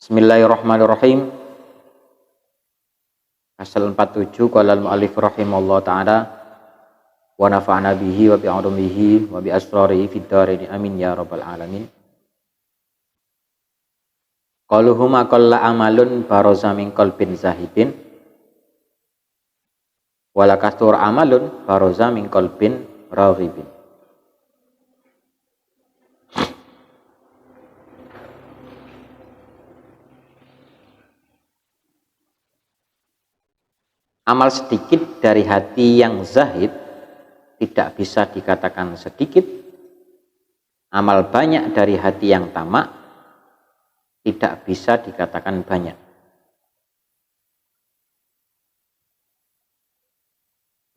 Bismillahirrahmanirrahim. Pasal 47 qala al-mu'allif rahimallahu taala wa nafa'na bihi wa bi 'ulumihi wa bi asrarihi fid dharain amin ya rabbal alamin. Qaluhuma qalla amalun baraza min qalbin zahidin wala kastur amalun baraza min qalbin raghibin. Amal sedikit dari hati yang zahid tidak bisa dikatakan sedikit. Amal banyak dari hati yang tamak tidak bisa dikatakan banyak.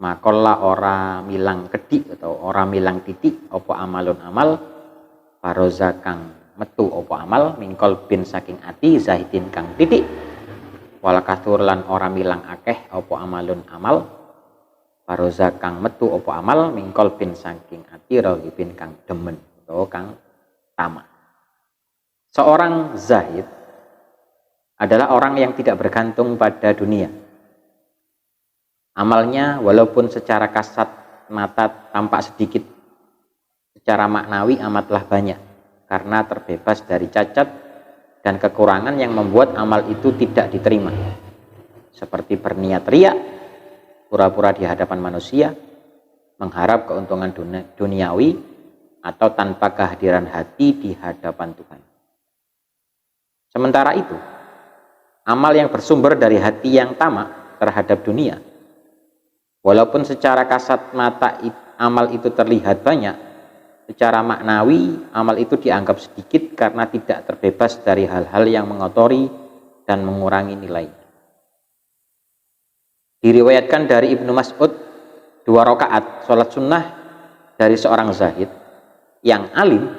Makola ora milang kedik atau ora milang titik opo amalun amal baroza kang metu opo amal mingkol bin saking ati zahidin kang titik wala kasur lan ora milang akeh opo amalun amal baroza kang metu opo amal mingkol bin saking ati raghibin kang demen atau kang tamak. Seorang zahid adalah orang yang tidak bergantung pada dunia. Amalnya walaupun secara kasat mata tampak sedikit, secara maknawi amatlah banyak karena terbebas dari cacat dan kekurangan yang membuat amal itu tidak diterima, seperti berniat riya, pura-pura di hadapan manusia, mengharap keuntungan duniawi, atau tanpa kehadiran hati di hadapan Tuhan. Sementara itu, amal yang bersumber dari hati yang tamak terhadap dunia, walaupun secara kasat mata amal itu terlihat banyak, secara maknawi amal itu dianggap sedikit karena tidak terbebas dari hal-hal yang mengotori dan mengurangi nilai. Diriwayatkan dari Ibnu Mas'ud 2 rakaat sholat sunnah dari seorang zahid yang alim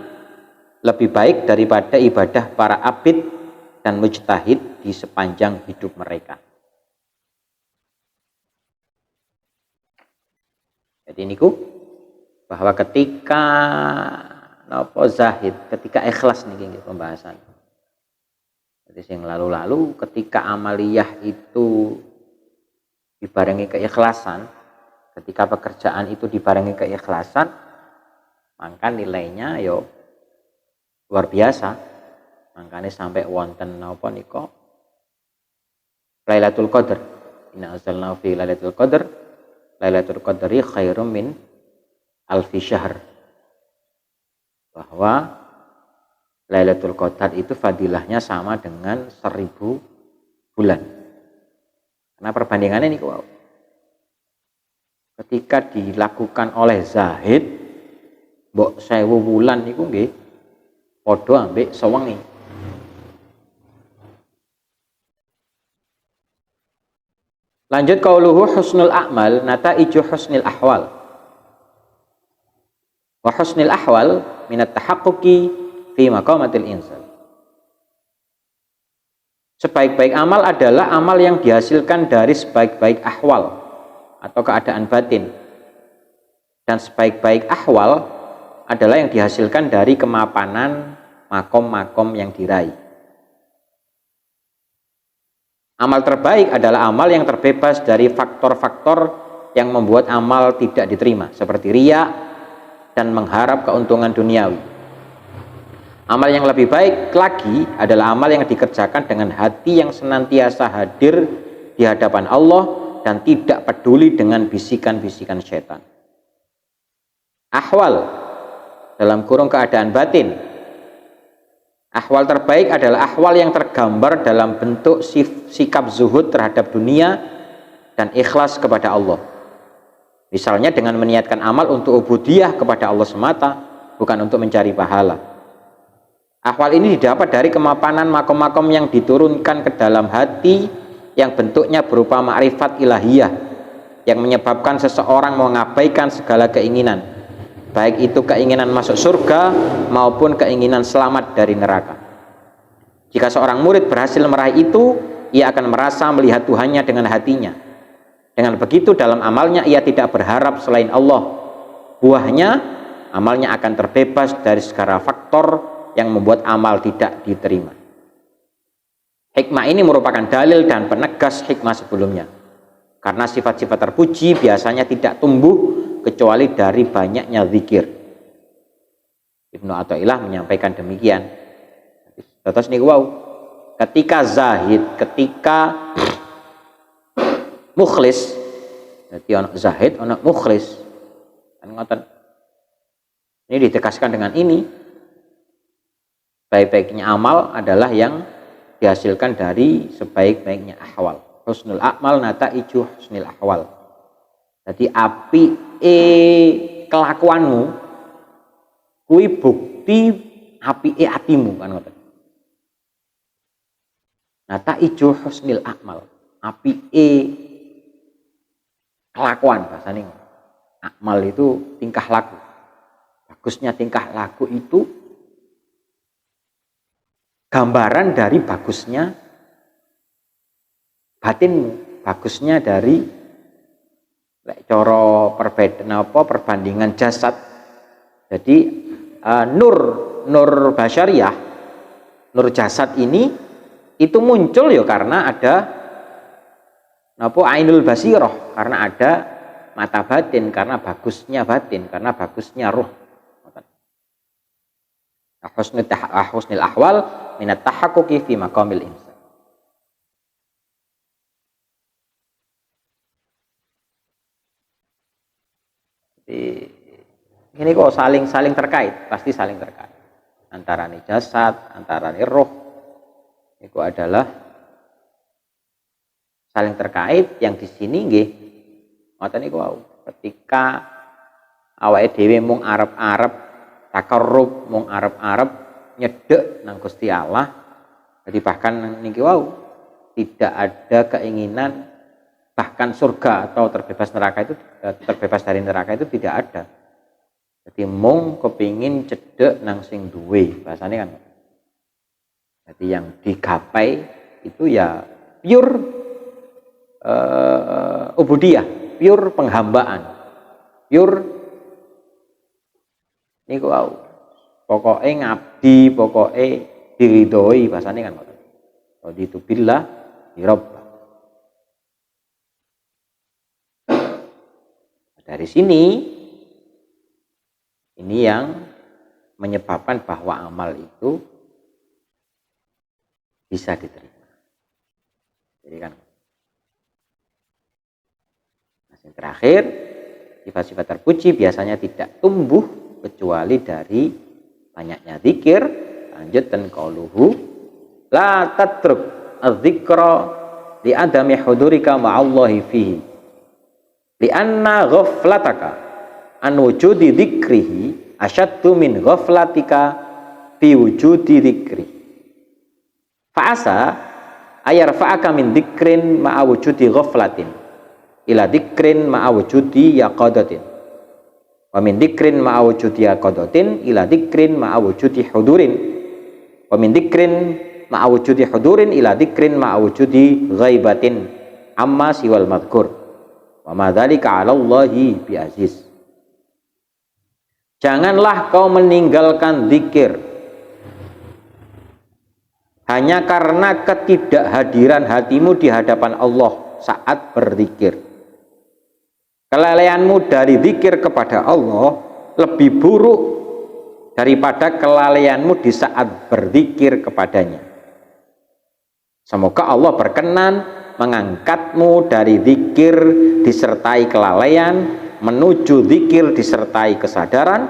lebih baik daripada ibadah para abid dan mujtahid di sepanjang hidup mereka. Jadi niku bahwa ketika nopo zahid, ketika ikhlas niki pembahasan. Jadi sing lalu-lalu ketika amaliyah itu dibarengi keikhlasan, ketika pekerjaan itu dibarengi keikhlasan, maka nilainya yo luar biasa. Makanya sampai wonten napa nika Lailatul Qadar. Inna anzalnahu fi Lailatul Qadar. Lailatul Qadri khairum min alfi syahr. Bahwa Lailatul Qadar itu fadilahnya sama dengan 1000 bulan. Karena perbandingannya ini wow. Ketika dilakukan oleh zahid mbok 1000 bulan niku nggih padha ambek sewengi. Lanjut qauluhu husnul a'mal nataiju husnil ahwal. Wa husnil ahwal minat tahaqquqi fi maqamatil insan. Sebaik-baik amal adalah amal yang dihasilkan dari sebaik-baik ahwal atau keadaan batin. Dan sebaik-baik ahwal adalah yang dihasilkan dari kemapanan makom-makom yang diraih. Amal terbaik adalah amal yang terbebas dari faktor-faktor yang membuat amal tidak diterima, seperti riya dan mengharap keuntungan duniawi. Amal yang lebih baik lagi adalah amal yang dikerjakan dengan hati yang senantiasa hadir di hadapan Allah dan tidak peduli dengan bisikan-bisikan syaitan. Ahwal dalam kurung keadaan batin. Ahwal terbaik adalah ahwal yang tergambar dalam bentuk sikap zuhud terhadap dunia dan ikhlas kepada Allah. Misalnya dengan meniatkan amal untuk ubudiyah kepada Allah semata, bukan untuk mencari pahala. Ahwal ini didapat dari kemapanan makom-makom yang diturunkan ke dalam hati yang bentuknya berupa ma'rifat ilahiyah yang menyebabkan seseorang mengabaikan segala keinginan, baik itu keinginan masuk surga maupun keinginan selamat dari neraka. Jika seorang murid berhasil meraih itu, ia akan merasa melihat Tuhannya dengan hatinya. Dengan begitu dalam amalnya ia tidak berharap selain Allah. Buahnya amalnya akan terbebas dari segala faktor yang membuat amal tidak diterima. Hikmah ini merupakan dalil dan penegas hikmah sebelumnya. Karena sifat-sifat terpuji biasanya tidak tumbuh kecuali dari banyaknya zikir. Ibnu Athaillah menyampaikan demikian. Terus niku wau, ketika zahid, ketika mukhlis, jadi anak zahid, anak mukhlis, kan ngoten. Ini ditegaskan dengan ini, baik-baiknya amal adalah yang dihasilkan dari sebaik-baiknya ahwal. Husnul a'mal nataiju husnil ahwal. Jadi api kelakuanmu kui bukti api atimu kan ngoten. Nataiju husnil a'mal, api kelakuan bahasanya. Akmal itu tingkah laku. Bagusnya tingkah laku itu gambaran dari bagusnya batinmu, bagusnya dari coro perbandingan jasad. Jadi nur basyariah, nur jasad ini itu muncul ya karena ada ainul basirah, karena ada mata batin, karena bagusnya batin, karena bagusnya ruh. Husnul ahwal minat tahaqquqi fi maqamil insan. Ini kok saling terkait, pasti saling terkait. Antara jasad, antara roh, itu adalah saling terkait. Yang di sini nggih, ngoten niku wau. Ketika awake dhewe mung arep-arep takarrub, mung arep-arep nyedek nang Gusti Allah, jadi bahkan niki wau tidak ada keinginan bahkan surga atau terbebas dari neraka itu tidak ada. Jadi mung kepingin cedek nang sing duwe, bahasanya kan. Jadi yang digapai itu ya pure ubudiyah, pure penghambaan, pure niku wau. Pokoke ngabdi, pokoke diridhoi, bahasanya kan. Raditu billah di Rabb. Dari sini, ini yang menyebabkan bahwa amal itu bisa diterima. Jadi kan, yang terakhir, sifat-sifat terpuji biasanya tidak tumbuh kecuali dari banyaknya zikir. Lanjut dan qauluhu la tatruk adz-dzikra li adami hudurika ma'allahi fihi. Lianna ghaflataka an wujudi dzikrihi asyaddu min ghaflatika fi wujudi dzikri. Fa'asa ayarfa'aka min dzikrin ma'a wujudi ghaflatin ila dzikrin ma'a wujudi yaqadatin wa min dzikrin ma'a wujudi yaqadatin ila dzikrin ma'a wujudi hudurin wa min dzikrin ma'a wujudi hudurin ila dzikrin ma'a wujudi ghaibatin amma siwal madhkur. Wa madzalika 'alallahi bi'aziz. Janganlah kau meninggalkan zikir hanya karena ketidakhadiran hatimu di hadapan Allah saat berzikir. Kelalaianmu dari zikir kepada Allah lebih buruk daripada kelalaianmu di saat berzikir kepadanya. Semoga Allah berkenan mengangkatmu dari zikir disertai kelalaian menuju zikir disertai kesadaran,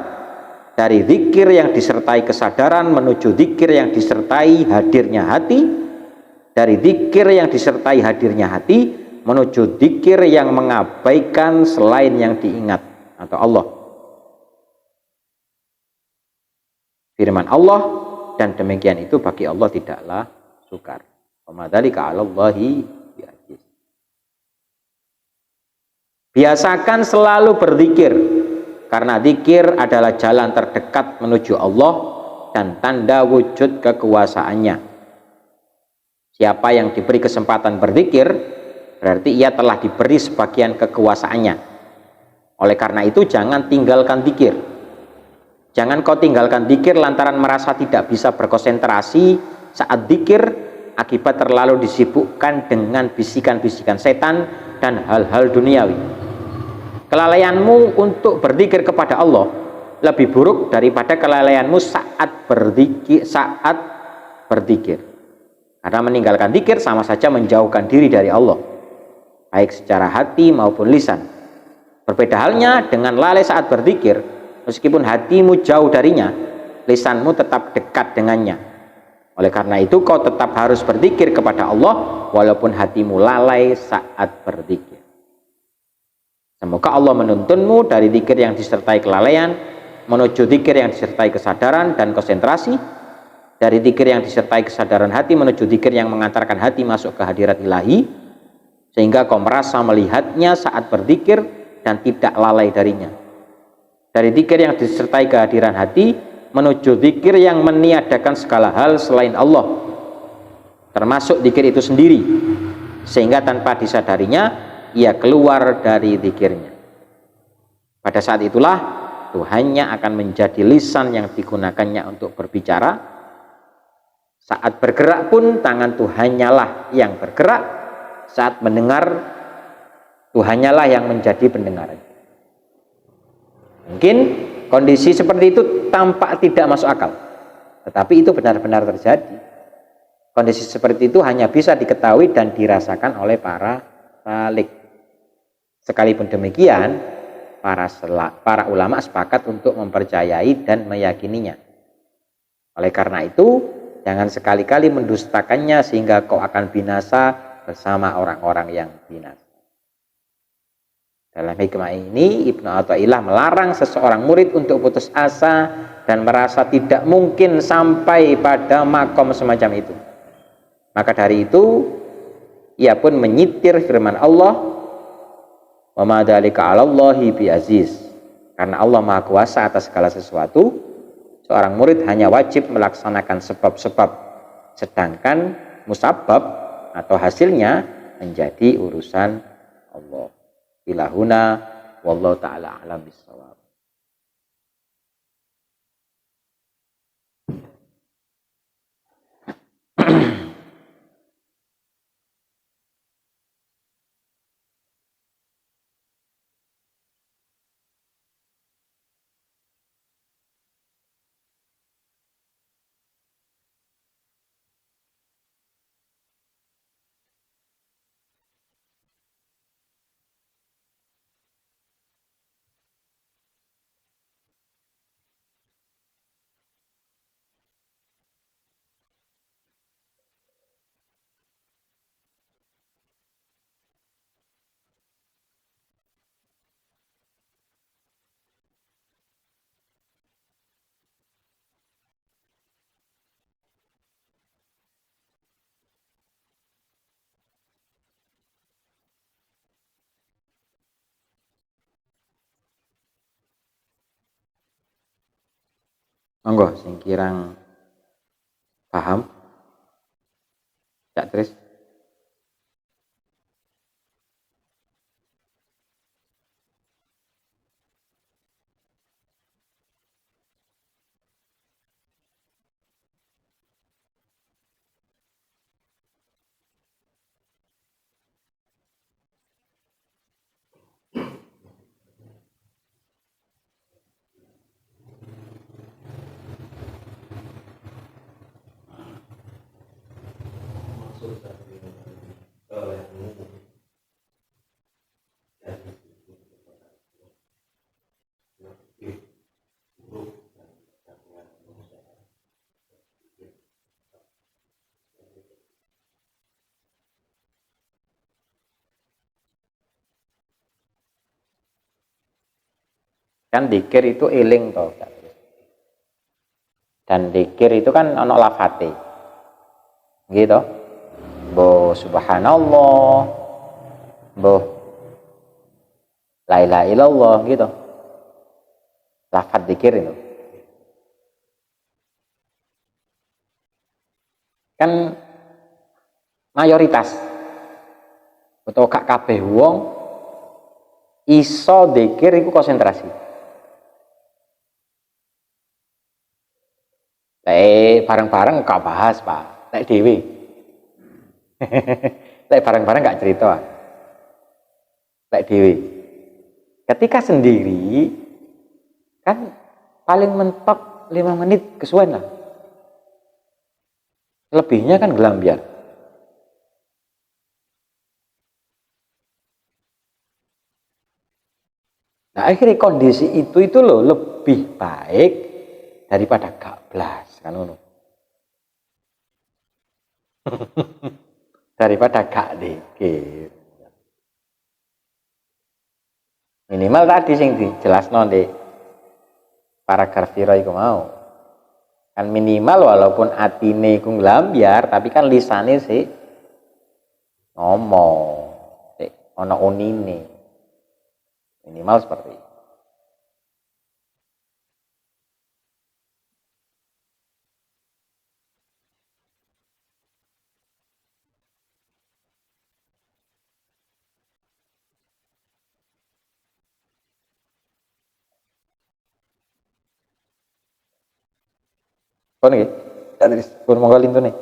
dari zikir yang disertai kesadaran menuju zikir yang disertai hadirnya hati, dari zikir yang disertai hadirnya hati menuju zikir yang mengabaikan selain yang diingat atau Allah. Firman Allah, dan demikian itu bagi Allah tidaklah sukar. Wa madzalika 'alallahi. Biasakan selalu berzikir, karena zikir adalah jalan terdekat menuju Allah dan tanda wujud kekuasaannya. Siapa yang diberi kesempatan berzikir, berarti ia telah diberi sebagian kekuasaannya. Oleh karena itu jangan tinggalkan zikir. Jangan kau tinggalkan zikir lantaran merasa tidak bisa berkonsentrasi saat zikir, akibat terlalu disibukkan dengan bisikan-bisikan setan dan hal-hal duniawi. Kelalaianmu untuk berzikir kepada Allah lebih buruk daripada kelalaianmu saat berzikir. Karena meninggalkan zikir sama saja menjauhkan diri dari Allah, baik secara hati maupun lisan. Berbeda halnya dengan lalai saat berzikir, meskipun hatimu jauh darinya, lisanmu tetap dekat dengannya. Oleh karena itu kau tetap harus berzikir kepada Allah walaupun hatimu lalai saat berzikir. Semoga Allah menuntunmu dari zikir yang disertai kelalaian menuju zikir yang disertai kesadaran dan konsentrasi, dari zikir yang disertai kesadaran hati menuju zikir yang mengantarkan hati masuk ke hadirat ilahi, sehingga kau merasa melihatnya saat berzikir dan tidak lalai darinya. Dari zikir yang disertai kehadiran hati menuju zikir yang meniadakan segala hal selain Allah, termasuk zikir itu sendiri, sehingga tanpa disadarinya ia keluar dari zikirnya. Pada saat itulah Tuhannya akan menjadi lisan yang digunakannya untuk berbicara. Saat bergerak pun tangan Tuhannya lah yang bergerak. Saat mendengar, Tuhannya lah yang menjadi pendengar. Mungkin kondisi seperti itu tampak tidak masuk akal, tetapi itu benar-benar terjadi. Kondisi seperti itu hanya bisa diketahui dan dirasakan oleh para salik. Sekalipun demikian, para ulama sepakat untuk mempercayai dan meyakininya. Oleh karena itu, jangan sekali-kali mendustakannya sehingga kau akan binasa bersama orang-orang yang binasa. Dalam hikmah ini, Ibnu Athaillah melarang seseorang murid untuk putus asa dan merasa tidak mungkin sampai pada makom semacam itu. Maka dari itu, ia pun menyitir firman Allah, "Wa ma dzalika 'alallahi bi'aziz." Karena Allah Maha Kuasa atas segala sesuatu, seorang murid hanya wajib melaksanakan sebab-sebab, sedangkan musabab atau hasilnya menjadi urusan Allah. Ilahuna wallahu ta'ala a'lam bissawab. Monggo sing kirang paham. Cak Tris. Kan dzikir itu eling toh. Dan dzikir itu kan ono lafate. Gitu. Mbah subhanallah, mbah la ilaha illallah gitu. Lafaz dzikir itu. Kan mayoritas atau gak kabeh wong iso dzikir iku konsentrasi. Bareng-bareng gak bahas, Pak. Nek dhewe. Lek bareng-bareng gak cerita. Lek dewi. Ketika sendiri kan paling mentok 5 menit kesuwen lah. Lebihnya kan gelambiar. Nah akhirnya kondisi itu loh lebih baik daripada gak blas kan ngono. Daripada gak dikir. Minimal tadi sing dijelasno Dik paragraf piro iku mau. Kan minimal walaupun atine iku nglambyar tapi kan lisane sih ngomong. Sik ana unine. Minimal seperti itu. Pun nggih. Tak tulis pun monggo lintune.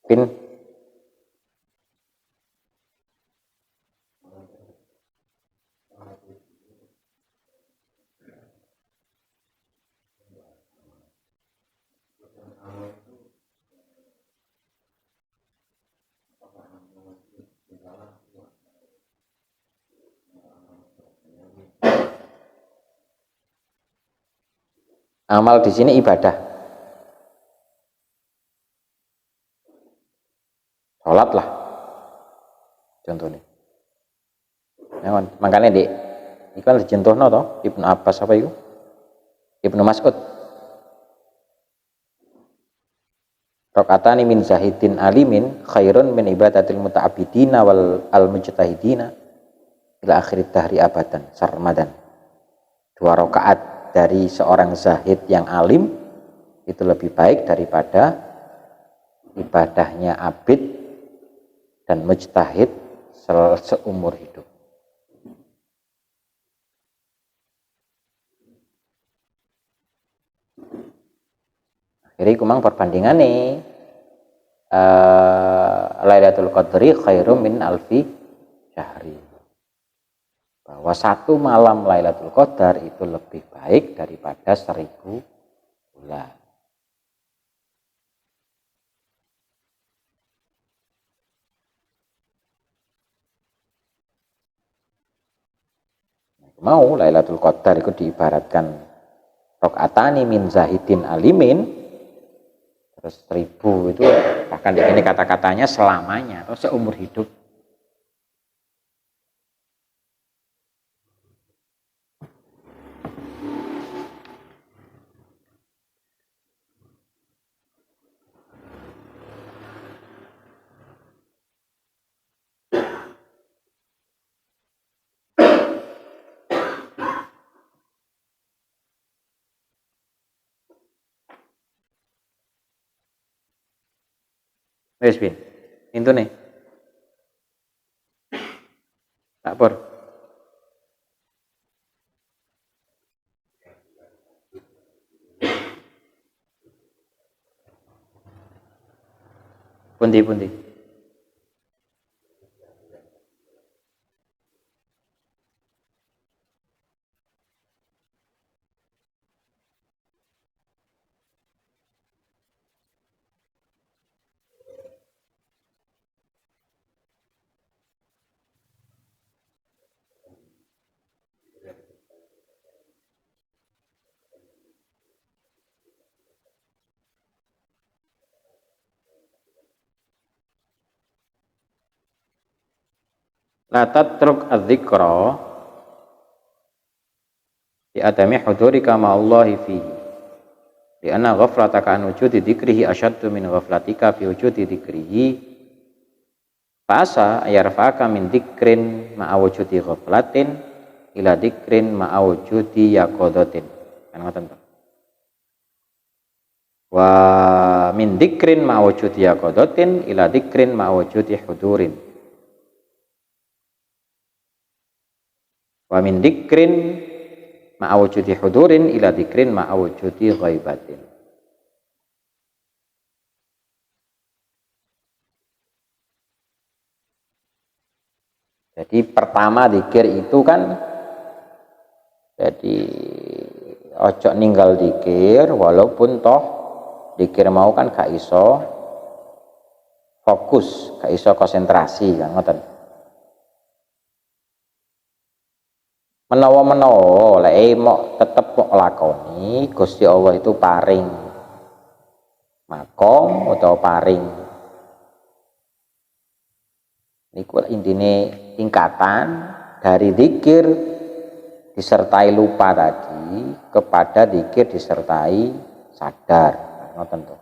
Pin amal di sini ibadah. Sholat lah contohnya. Nah, makanya Dik, itu kan dijentuhno toh Ibnu Abbas apa itu? Ibnu Mas'ud. Rakaatani min zahidin alimin khairun min ibadatil muta'abbidina wal al-mujtahidina ila akhirit dahri abadan sarmadan. 2 rakaat dari seorang zahid yang alim itu lebih baik daripada ibadahnya abid dan mujtahid seumur hidup. Akhirnya kumang perbandingan nih Lailatul Qadri khairum min alfi syahri, bahwa 1 malam Lailatul Qadar itu lebih baik daripada 1000 bulan. Mau Lailatul Qadar itu diibaratkan rakaatani min zahidin alimin, terus 1000 itu bahkan ini kata-katanya selamanya atau seumur hidup. Wes bin, itu nih. Tak por. Pundi. La tatruk adzikra bi adami hudurika ma Allahi fihi. Di anna ghaflataka an wujudi dzikrihi asyaddu min ghaflatika fi wujudi dzikrihi. Fasa ayarfa'aka min dzikrin ma'a wujudi ghaflatin ila dzikrin ma'a wujudi yaqadatin. Kan ngoten to. Wa min dzikrin ma'a wujudi yaqadatin ila dzikrin ma'a wujudi hudurin. Wa min dzikrin ma'a wujudi hudurin ila dzikrin ma'a wujudi ghaibatin. Jadi pertama dzikir itu kan jadi ojo ninggal dzikir walaupun toh dzikir mau kan gak iso fokus, gak iso konsentrasi kan ngoten. Menawa-menawa lek mok tetep mok lakoni Gusti Allah itu paring makom atau paring niku intine tingkatan dari zikir disertai lupa tadi kepada zikir disertai sadar ngoten to.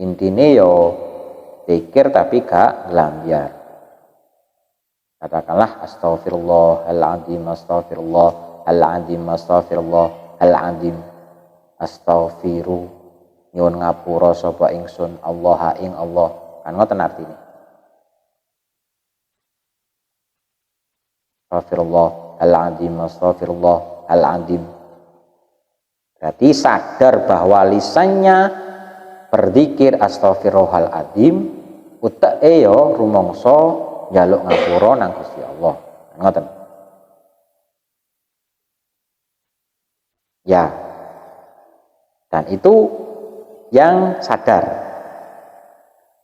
Intine yo zikir tapi gak nglambyar. Katakanlah astaghfirullahaladzim, astaghfirullahaladzim, astaghfirullahaladzim, astaghfiru nyuwun ngapura sapa ingsun Allah ing Allah. Kan ngoten artine. Astaghfirullahaladzim, astaghfirullahaladzim. Berarti sadar bahwa lisannya berzikir astaghfirullahaladzim uteke yo rumangsa njaluk ngapura nang Gusti Allah. Ngoten. Ya. Dan itu yang sadar.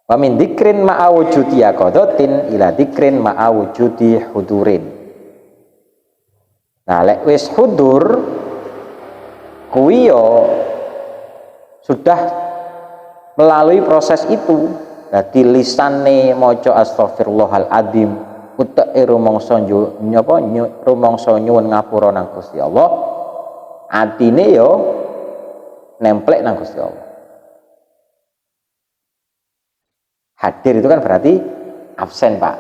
Wa min dzikrin ma'a wujudi yaqadatin ila dzikrin ma'a wujudi hudurin. Nah, lek wis hudur kuwi yo sudah melalui proses itu. Dadi lisane maca astaghfirullahaladzim uteke rumangsa rumangsa nyuwun ngapura nang Gusti Allah, atine yo nemplek nang Gusti Allah. Hadir itu kan berarti absen, Pak.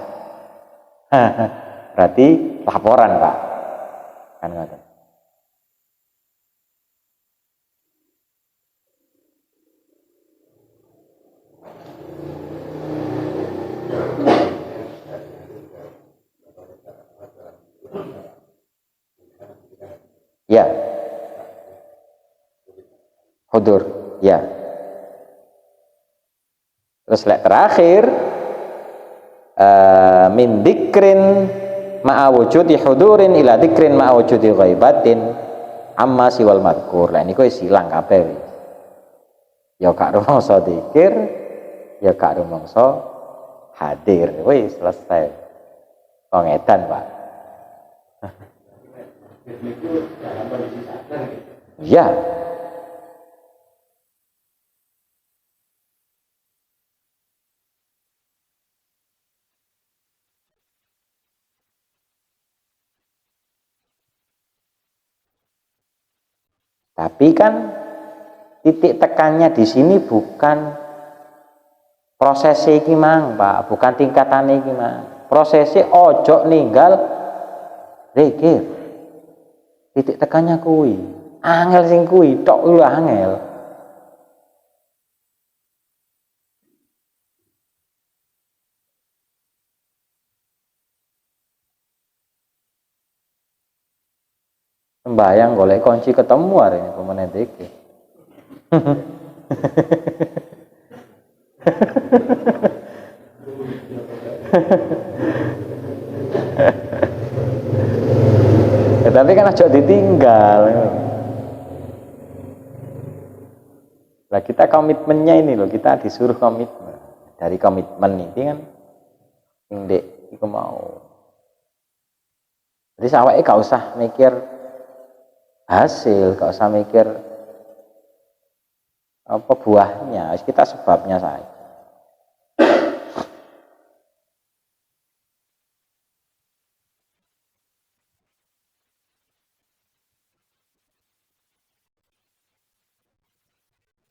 Berarti laporan, Pak. Kan ngoten. Ya. Hudur, ya. Terus terakhir min dzikrin ma'a wujudi hudurin ila dzikrin ma'a wujudi ghaibatin amma siwal madkur. Lah niku wis ilang kabeh. Ya gak rumangsa dzikir, ya gak rumangsa hadir. Wis selesai. Pengedan, Pak. Ya. Tapi kan titik tekannya di sini bukan prosesnya iki mang, Pak, bukan tingkatannya iki mang. Prosesnya ojo ninggal zikir. Titik tekannya kuwi. Angel sing kuwi tok lu angel. Sembayang golek kunci ketemu hari ini pemene zikir. Ya, tapi kan aja ditinggal. Nah, kita komitmennya ini loh, kita disuruh komitmen. Dari komitmen ini kan ndek iku mau. Jadi awake gak usah mikir hasil, gak usah mikir apa buahnya, kita sebabnya saja.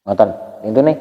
Ngoten, itu nih